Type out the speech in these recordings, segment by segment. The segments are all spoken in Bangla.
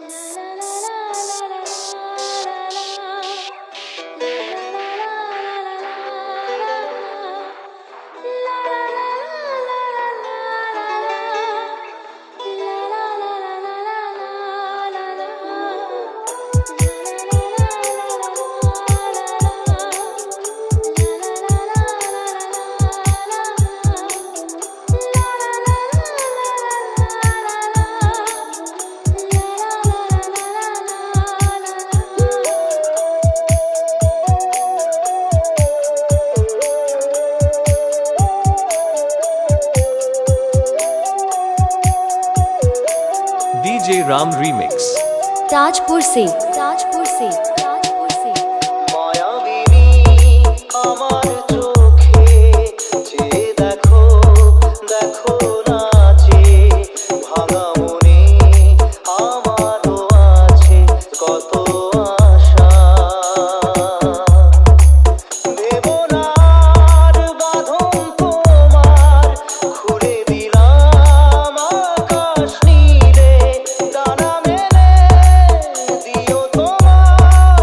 DJ Ram Remix ताजपुर से মায়াবিনী আমার চোখে চেয়ে দেখো দেখো নাচে ভাঙা মনে আমারও আছে কত আশা দেবনার বাঁধন তোমার খুলে দিলাম আকাশ নীলে ডানা মেলে দিও তোমার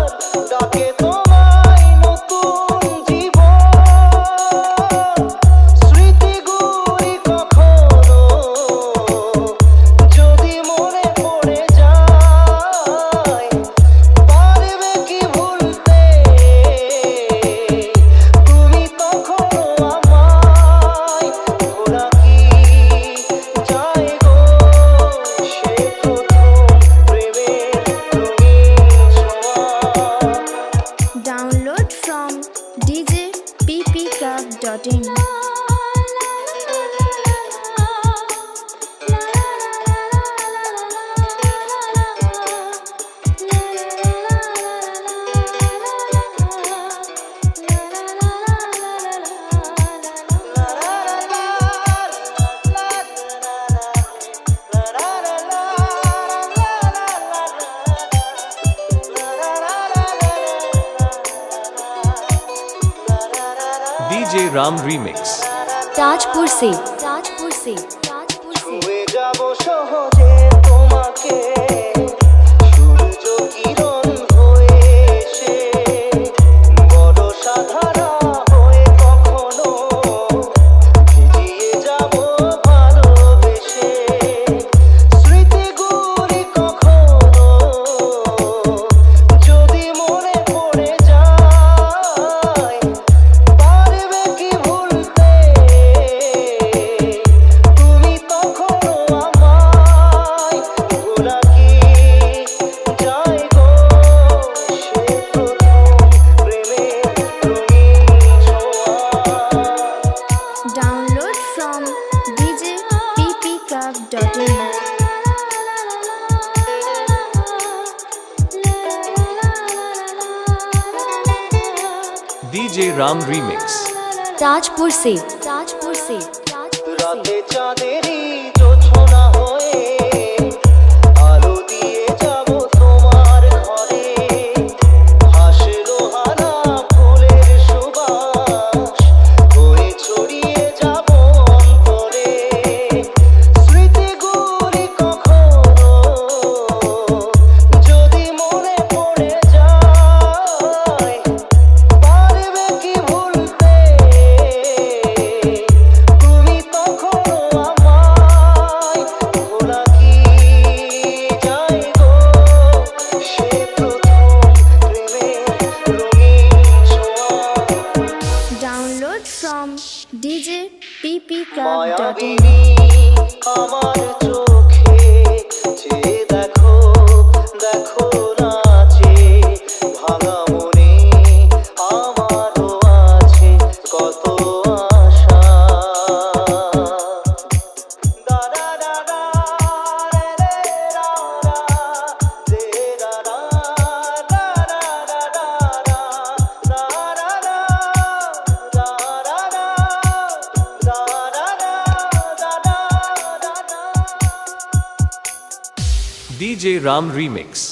ডাকে তোমায় নতুন জীবন স্মৃতিগুলি কখনো যদি মনে পড়ে যায় পারবে কি ভুলতে তুমি তখনো আমায় ভোলা কি যায় গো সে প্রথম প্রেমের রঙিন ছোঁয়া download from djppclub.in DJ Ram Remix Tajpur से ছুঁয়ে যাব সহজে তোমাকে সূর্য কিরণ হয়ে এসে বড় সাধারা হয়ে কখনো ভিজিয়ে যাব ভালোবেসে স্মৃতিগুলি কখনো যদি মনে পড়ে যায় পারবে কি ভুলতে তুমি তখনো আমায় ভোলা কি যায় গো সে প্রথম প্রেমের রঙিন ছোঁয়া download from djppclub.in DJ Ram Remix Tajpur से রাতে চাঁদেরই জোছনা হয়ে আলো দিয়ে যাব তোমার ঘরে হাসলো হানা ফুলের সুবাস হয়ে ছড়িয়ে যাব অন্তরে স্মৃতিগুলি কখনো যদি মনে পড়ে যায় পারবে কি ভুলতে তুমি তখনো আমায় ভোলা কি যায় গো সে প্রথম প্রেমের রঙিন ছোঁয়া डाउनलोड फ्रॉम djppclub.in মায়াবিনী আমার চোখে চেয়ে দেখো দেখো নাচে ভাঙা মনে আমারও আছে কত আশা দা দা দা দা রে রে রা রা রে রা রা দা দা দা দা দা দা রা রা দা রা রা দা রা রা দা দা দা দা DJ Ram Remix